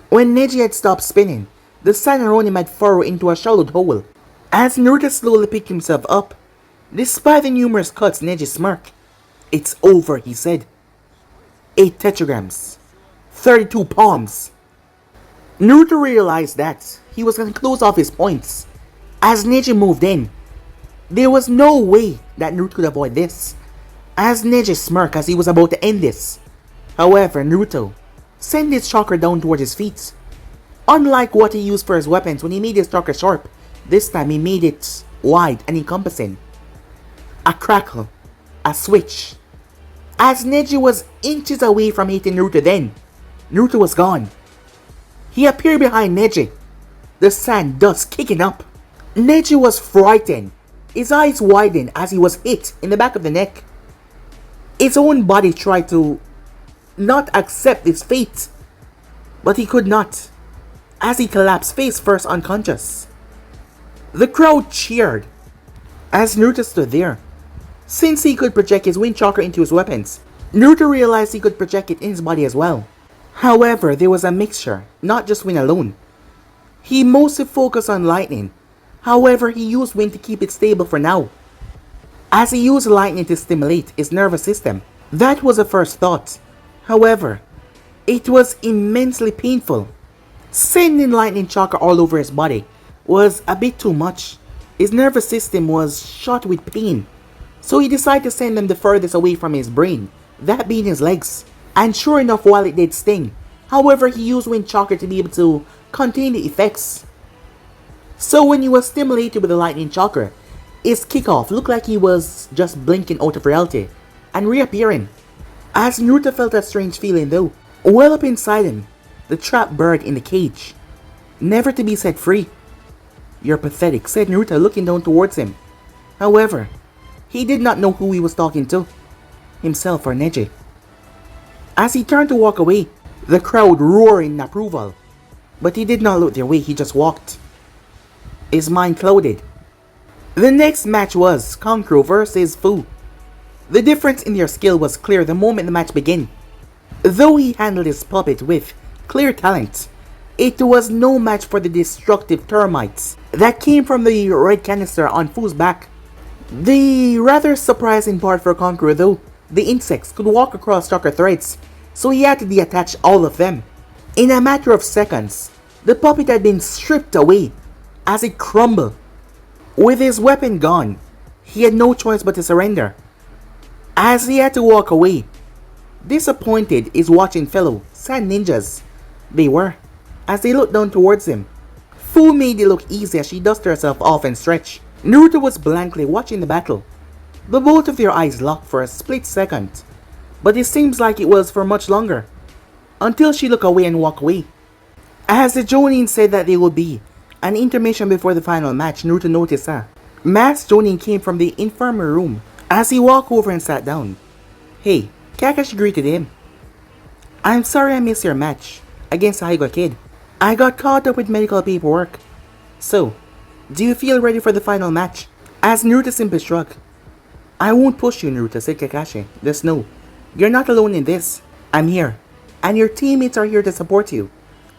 S1: when Neji had stopped spinning, the sand around him had furrowed into a shallowed hole. As Naruto slowly picked himself up, despite the numerous cuts, Neji smirked. It's over, he said. 8 tetragrams. 32 palms. Naruto realized that he was going to close off his points. As Neji moved in, there was no way that Naruto could avoid this. As Neji smirked as he was about to end this. However, Naruto sent his chakra down towards his feet. Unlike what he used for his weapons when he made his chakra sharp, this time he made it wide and encompassing. A crackle, a switch. As Neji was inches away from hitting Naruto then, Naruto was gone. He appeared behind Neji, the sand dust kicking up. Neji was frightened. His eyes widened as he was hit in the back of the neck. His own body tried to not accept his fate, but he could not, as he collapsed face first unconscious. The crowd cheered as Naruto stood there. Since he could project his wind chakra into his weapons, Naruto realized he could project it in his body as well. However, there was a mixture, not just wind alone. He mostly focused on lightning. However, he used wind to keep it stable for now, as he used lightning to stimulate his nervous system. That was the first thought. However, it was immensely painful. Sending lightning chakra all over his body was a bit too much. His nervous system was shot with pain, so he decided to send them the furthest away from his brain, that being his legs. And sure enough, while it did sting, however, he used wind chakra to be able to contain the effects. So when he was stimulated with the lightning chakra, his kickoff looked like he was just blinking out of reality and reappearing. As Naruto felt a strange feeling though, well up inside him, the trapped bird in the cage, never to be set free. You're pathetic, said Naruto, looking down towards him. However, he did not know who he was talking to, himself or Neji. As he turned to walk away, the crowd roared in approval, but he did not look their way, he just walked. His mind clouded. The next match was Kankuro versus Fu. The difference in their skill was clear the moment the match began. Though he handled his puppet with clear talent, It was no match for the destructive termites that came from the red canister on Fu's back. The rather surprising part for Conqueror though, the insects could walk across stalker threads, so he had to detach all of them. In a matter of seconds, the puppet had been stripped away as it crumbled. With his weapon gone, he had no choice but to surrender. As he had to walk away, disappointed his watching fellow sad ninjas they were, as they looked down towards him. Fu made it look easy as she dusted herself off and stretched. Naruto was blankly watching the battle. The both of their eyes locked for a split second, but it seems like it was for much longer, until she looked away and walked away. As the Jonin said that there would be an intermission before the final match, Naruto noticed that Masked Jonin came from the infirmary room. As he walked over and sat down, "Hey," Kakashi greeted him. "I'm sorry I missed your match against the Hyuga kid. I got caught up with medical paperwork. So, do you feel ready for the final match?" As Naruto simply shrugged. "I won't push you, Naruto," said Kakashi. "Just know, you're not alone in this. I'm here, and your teammates are here to support you,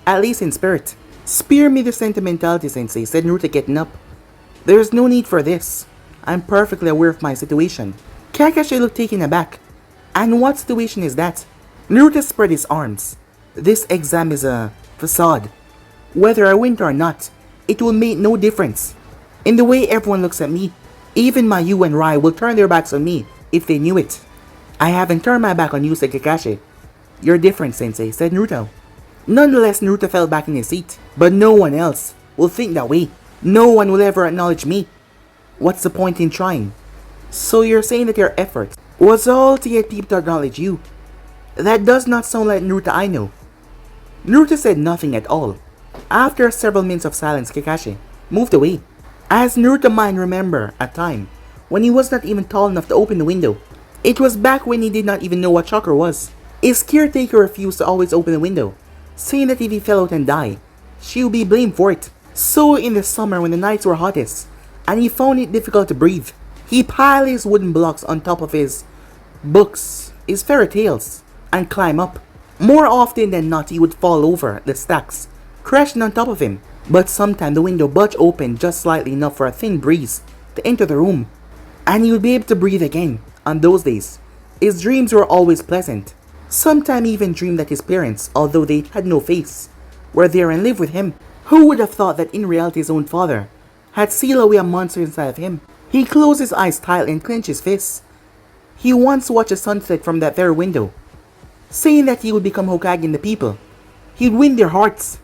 S1: at least in spirit." "Spare me the sentimentality, Sensei," said Naruto, getting up. "There's no need for this. I'm perfectly aware of my situation." Kakashi looked taken aback. "And what situation is that?" Naruto spread his arms. "This exam is a facade. Whether I win or not, it will make no difference. In the way everyone looks at me, even Mayu and Rai will turn their backs on me if they knew it." "I haven't turned my back on you," said Kakashi. "You're different, Sensei," said Naruto. Nonetheless, Naruto fell back in his seat. "But no one else will think that way. No one will ever acknowledge me. What's the point in trying?" "So you're saying that your effort was all to get people to acknowledge you? That does not sound like Naruto I know." Naruto said nothing at all. After several minutes of silence, Kakashi moved away. As Naruto might remember a time when he was not even tall enough to open the window. It was back when he did not even know what chakra was. His caretaker refused to always open the window, saying that if he fell out and died, she would be blamed for it. So in the summer when the nights were hottest, and he found it difficult to breathe, he piled his wooden blocks on top of his books, his fairy tales, and climb up. More often than not, he would fall over the stacks, crashing on top of him. But sometimes the window budged open just slightly enough for a thin breeze to enter the room, and he would be able to breathe again. On those days, his dreams were always pleasant. Sometimes he even dreamed that his parents, although they had no face, were there and lived with him. Who would have thought that in reality his own father had sealed away a monster inside of him? He closed his eyes tightly and clenched his fists. He once watched a sunset from that very window, saying that he would become Hokage and the people. He would win their hearts.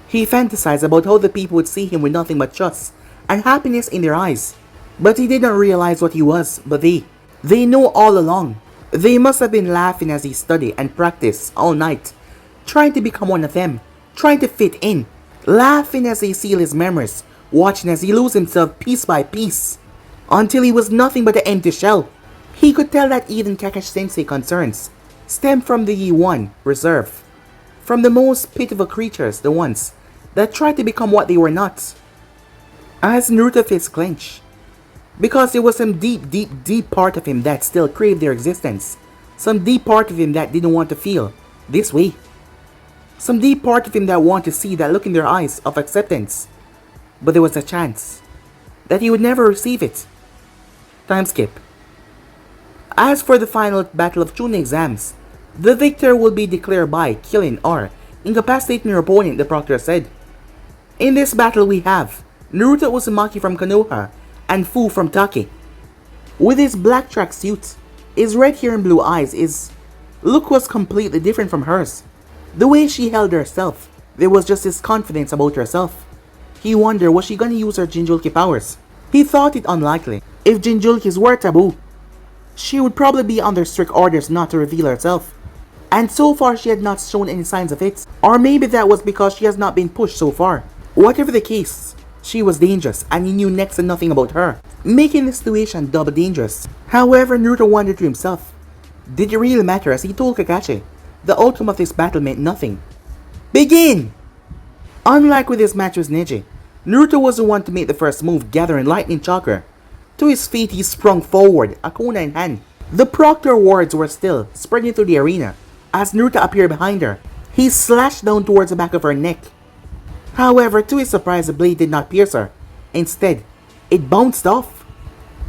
S1: He fantasized about how the people would see him with nothing but trust and happiness in their eyes. But he did not realize what he was, but they know all along. They must have been laughing as he studied and practiced all night, trying to become one of them, trying to fit in, laughing as they seal his memories, watching as he lose himself piece by piece, until he was nothing but an empty shell. He could tell that even Kakashi-sensei concerns stemmed from the one reserve, from the most pitiful creatures, the ones that tried to become what they were not. As Naruto's fist clenched, because there was some deep part of him that still craved their existence. Some deep part of him that didn't want to feel this way. Some deep part of him that wanted to see that look in their eyes of acceptance. But there was a chance that he would never receive it. Time skip. As for the final battle of Chunin exams, the victor will be declared by killing or incapacitating your opponent, the proctor said. In this battle we have Naruto Uzumaki from Konoha and Fu from Take. With his black tracksuit, his red hair and blue eyes, his look was completely different from hers. The way she held herself, there was just this confidence about herself. He wondered, was she gonna use her Jinchuriki powers? He thought it unlikely. If Jinchurikis were taboo, she would probably be under strict orders not to reveal herself. And so far she had not shown any signs of it. Or maybe that was because she has not been pushed so far. Whatever the case, she was dangerous and he knew next to nothing about her, making the situation double dangerous. However, Naruto wondered to himself, did it really matter? As he told Kakashi, the outcome of this battle meant nothing. Begin! Unlike with his match with Neji, Naruto was the one to make the first move, gathering lightning chakra. To his feet he sprung forward, a kuna in hand. The proctor wards were still spreading through the arena. As Naruto appeared behind her, he slashed down towards the back of her neck, However, to his surprise, the blade did not pierce her. Instead, it bounced off.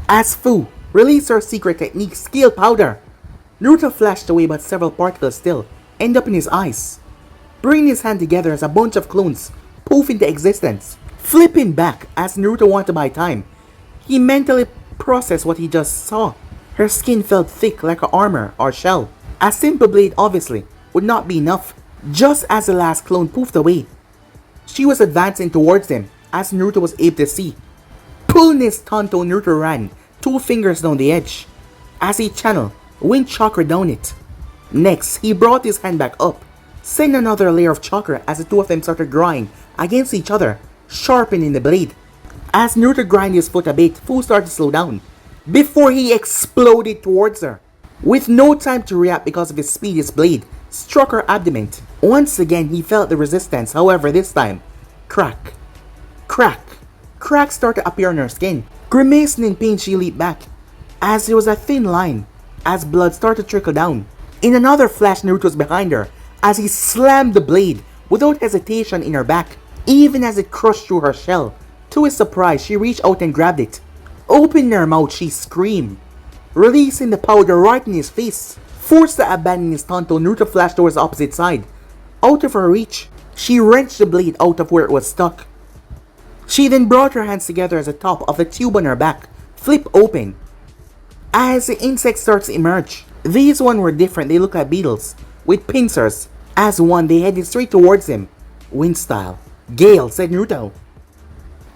S1: As Fu released her secret technique, Scale Powder, Naruto flashed away, but several particles still end up in his eyes. Bringing his hand together as a bunch of clones poof into existence. Flipping back as Naruto wanted to buy time, he mentally processed what he just saw. Her skin felt thick like an armor or shell. A simple blade obviously would not be enough. Just as the last clone poofed away, she was advancing towards him as Naruto was able to see. Pulling his Tonto, Naruto ran 2 fingers down the edge as he channeled wind chakra down it. Next, he brought his hand back up, sent another layer of chakra as the two of them started grinding against each other, sharpening the blade. As Naruto grinded his foot a bit, Fu started to slow down before he exploded towards her. With no time to react because of his speed, his blade struck her abdomen. Once again, he felt the resistance. However, this time, crack, crack, cracks started to appear on her skin. Grimacing in pain, she leaped back as there was a thin line as blood started to trickle down. In another flash, Naruto was behind her as he slammed the blade without hesitation in her back, even as it crushed through her shell. To his surprise, she reached out and grabbed it. Opening her mouth, she screamed, releasing the powder right in his face. Forced to abandon his Tonto, Naruto flashed towards the opposite side. Out of her reach, she wrenched the blade out of where it was stuck. She then brought her hands together as the top of the tube on her back flipped open. As the insects started to emerge, these ones were different. They looked like beetles with pincers. As one, they headed straight towards him. Wind style. Gale, said Naruto.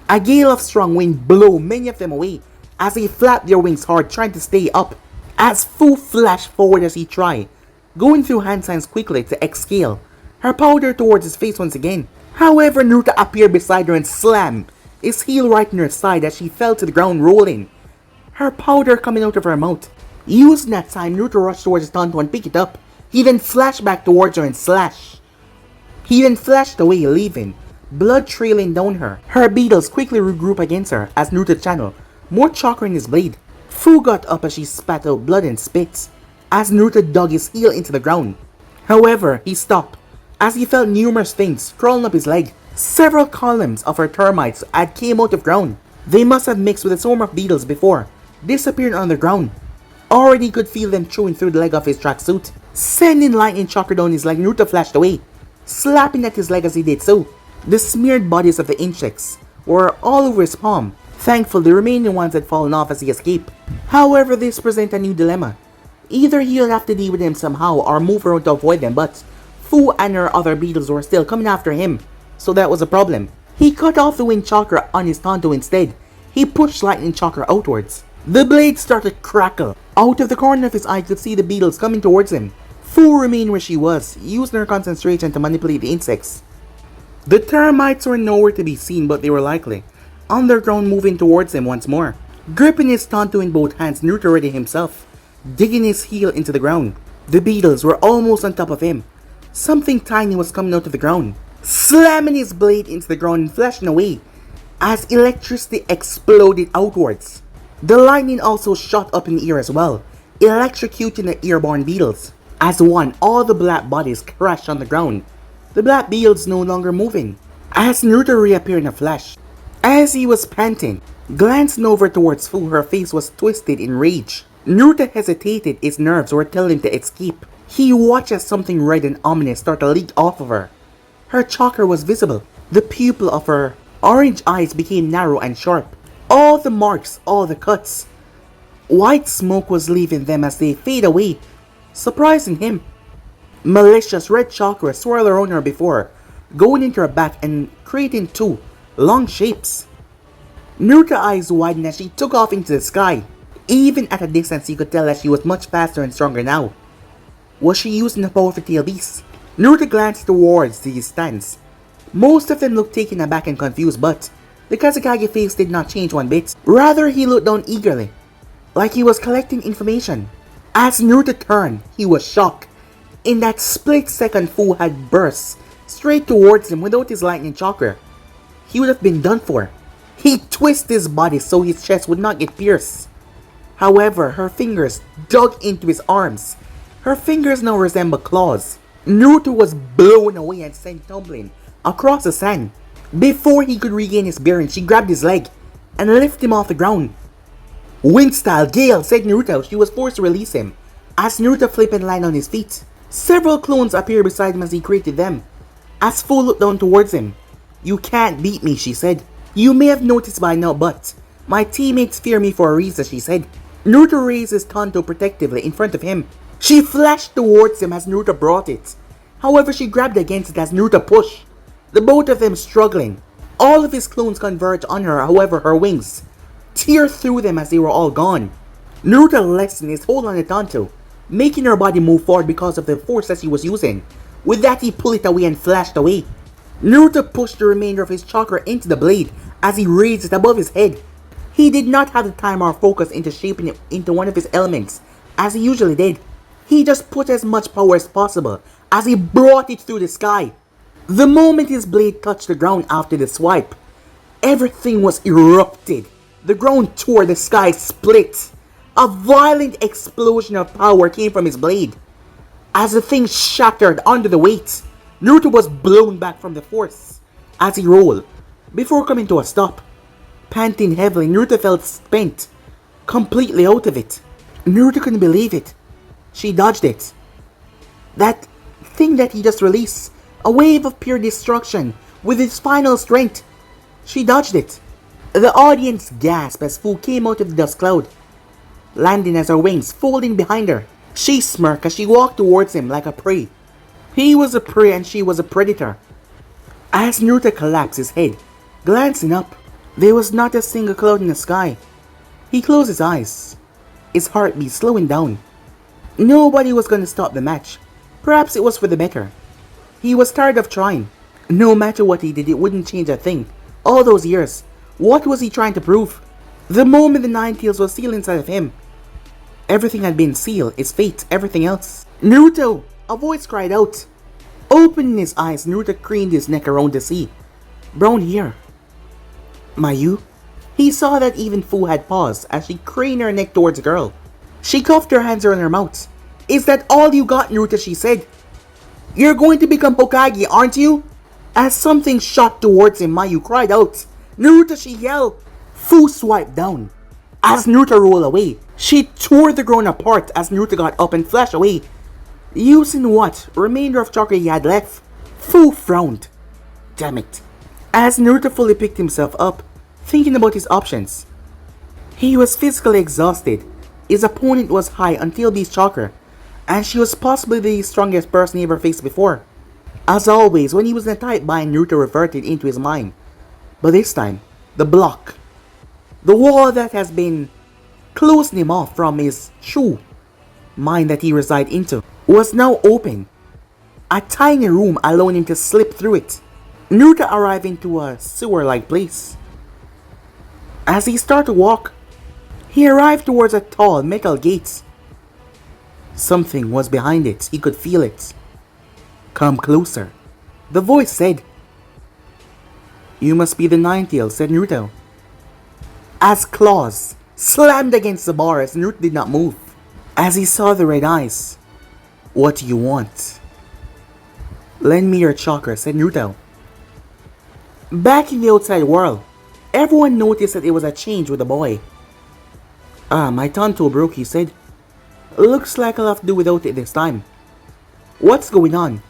S1: A gale of strong wind blew many of them away as they flapped their wings hard, trying to stay up. As Fu flashed forward as he tried, going through hand signs quickly to exhale her powder towards his face once again. However, Naruto appeared beside her and slammed his heel right in her side as she fell to the ground rolling, her powder coming out of her mouth. Using that time, Naruto rushed towards his Tonto and picked it up. He then flashed back towards her and slashed. He then flashed away, leaving blood trailing down her. Her beetles quickly regroup against her as Naruto channeled more chakra in his blade. Fu got up as she spat out blood and spit as Naruto dug his heel into the ground. However, he stopped as he felt numerous things crawling up his leg. Several columns of her termites had came out of ground. They must have mixed with a swarm of beetles before disappearing on the ground. Already could feel them chewing through the leg of his tracksuit. Sending lightning chakra down his leg, Naruto flashed away, slapping at his leg as he did so. The smeared bodies of the insects were all over his palm. Thankfully, the remaining ones had fallen off as he escaped. However, this presented a new dilemma. Either he'll have to deal with them somehow or move around to avoid them, but Fu and her other beetles were still coming after him, so that was a problem. He cut off the wind chakra on his Tonto instead. He pushed lightning chakra outwards. The blade started to crackle. Out of the corner of his eye, he could see the beetles coming towards him. Fu remained where she was, using her concentration to manipulate the insects. The termites were nowhere to be seen, but they were likely underground, moving towards him once more. Gripping his Tonto in both hands, Naruto ready himself, digging his heel into the ground. The beetles were almost on top of him. Something tiny was coming out of the ground, slamming his blade into the ground and flashing away as electricity exploded outwards. The lightning also shot up in the air as well, electrocuting the airborne beetles. As one, all the black bodies crashed on the ground. The black beetles no longer moving. As Naruto reappeared in a flash, as he was panting, glancing over towards Fu, her face was twisted in rage. Naruto hesitated, his nerves were telling him to escape. He watched as something red and ominous started to leak off of her. Her chakra was visible. The pupil of her orange eyes became narrow and sharp. All the marks, all the cuts. White smoke was leaving them as they fade away, surprising him. Malicious red chakra swirled around her before, going into her back and creating 2 long shapes. Naruto's eyes widened as she took off into the sky. Even at a distance, you could tell that she was much faster and stronger now. Was she using the power of the tail beast? Naruto glanced towards these stands. Most of them looked taken aback and confused, but the Kazekage face did not change one bit. Rather, he looked down eagerly, like he was collecting information. As Naruto turned, he was shocked. In that split second, Fu had burst straight towards him without his lightning chakra. He would have been done for. He twisted his body so his chest would not get pierced. However, her fingers dug into his arms. Her fingers now resembled claws. Naruto was blown away and sent tumbling across the sand. Before he could regain his bearings, she grabbed his leg and lifted him off the ground. Wind style, Gale, said Naruto. She was forced to release him. As Naruto flipped and landed on his feet, several clones appeared beside him as he created them. As Fu looked down towards him, "You can't beat me," she said. "You may have noticed by now, but my teammates fear me for a reason," she said. Naruto raised his Tanto protectively in front of him. She flashed towards him as Naruto brought it. However, she grabbed against it as Naruto pushed. The both of them struggling. All of his clones converged on her, however her wings tear through them as they were all gone. Naruto lessened his hold on the Tanto, making her body move forward because of the force that she was using. With that, he pulled it away and flashed away. Naruto pushed the remainder of his chakra into the blade as he raised it above his head. He did not have the time or focus into shaping it into one of his elements, as he usually did. He just put as much power as possible as he brought it through the sky. The moment his blade touched the ground after the swipe, everything was erupted. The ground tore, the sky split. A violent explosion of power came from his blade. As the thing shattered under the weight, Naruto was blown back from the force as he rolled, before coming to a stop. Panting heavily, Naruto felt spent, completely out of it. Naruto couldn't believe it. She dodged it. That thing that he just released, a wave of pure destruction with its final strength. She dodged it. The audience gasped as Fu came out of the dust cloud, landing as her wings folding behind her. She smirked as she walked towards him like a prey. He was a prey and she was a predator. As Naruto collapsed his head, glancing up, there was not a single cloud in the sky. He closed his eyes, his heartbeat slowing down. Nobody was going to stop the match. Perhaps it was for the better. He was tired of trying. No matter what he did, it wouldn't change a thing. All those years, what was he trying to prove? The moment the Nine Tails was sealed inside of him, everything had been sealed, his fate, everything else. "Naruto!" A voice cried out. Opening his eyes, Naruto craned his neck around to see brown hair. "Mayu?" He saw that even Fu had paused as she craned her neck towards the girl. She cuffed her hands around her mouth. "Is that all you got, Naruto?" she said. "You're going to become Hokage, aren't you?" As something shot towards him, Mayu cried out. "Naruto!" she yelled. Fu swiped down. As Naruto rolled away, she tore the ground apart as Naruto got up and flashed away, using what remainder of chakra he had left. Fu frowned. Damn it. As Naruto fully picked himself up, thinking about his options. He was physically exhausted. His opponent was high until Beast Chakra, and she was possibly the strongest person he ever faced before. As always, when he was in a tight bind, Naruto reverted into his mind. But this time, the block, the wall that has been closing him off from his true mind that he resided into, was now open. A tiny room allowing him to slip through it. Naruto arrived into a sewer-like place. As he started to walk, he arrived towards a tall metal gate. Something was behind it. He could feel it. "Come closer," the voice said. "You must be the Ninetales," said Naruto. As claws slammed against the bars, Naruto did not move. As he saw the red eyes, "What do you want?" "Lend me your chakra," said Naruto. Back in the outside world, everyone noticed that there was a change with the boy. My Tanto broke," he said. "Looks like I'll have to do without it this time." "What's going on?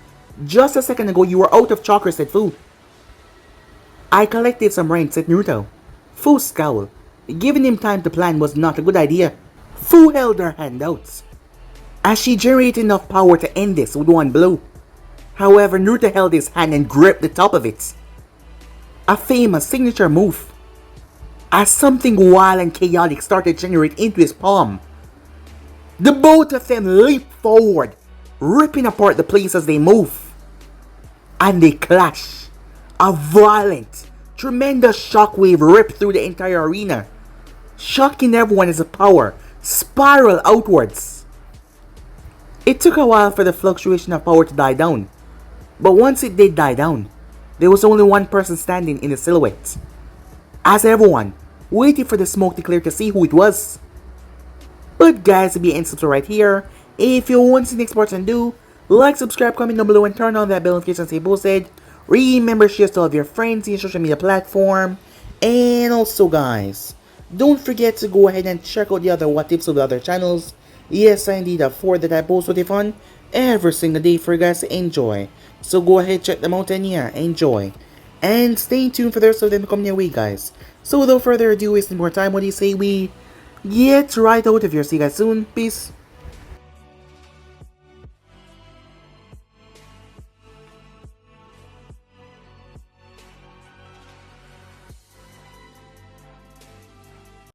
S1: Just a second ago you were out of chakra," said Fu. "I collected some rent," said Naruto. Fu scowled. Giving him time to plan was not a good idea. Fu held her hand out, as she generated enough power to end this with one blow. However, Naruto held his hand and gripped the top of it. A famous signature move. As something wild and chaotic started to generate into his palm, the both of them leaped forward, ripping apart the place as they move. And they clash. A violent, tremendous shockwave ripped through the entire arena, shocking everyone as the power spiraled outwards. It took a while for the fluctuation of power to die down, but once it did die down, there was only one person standing in the silhouette, as everyone waited for the smoke to clear to see who it was. But guys, be and subscribe right here. If you want to see the next part and do, like, subscribe, comment down below, and turn on that bell notification to stay posted Remember, share to all of your friends in your social media platform. And also, guys, don't forget to go ahead and check out the other what tips of the other channels. Yes, I indeed have 4 that I post with fun every single day for you guys to enjoy. So go ahead, check them out and yeah, enjoy. And stay tuned for the rest of them coming your way, guys. So without further ado, wasting more time, what do you say we get right out of here? See you guys soon. Peace.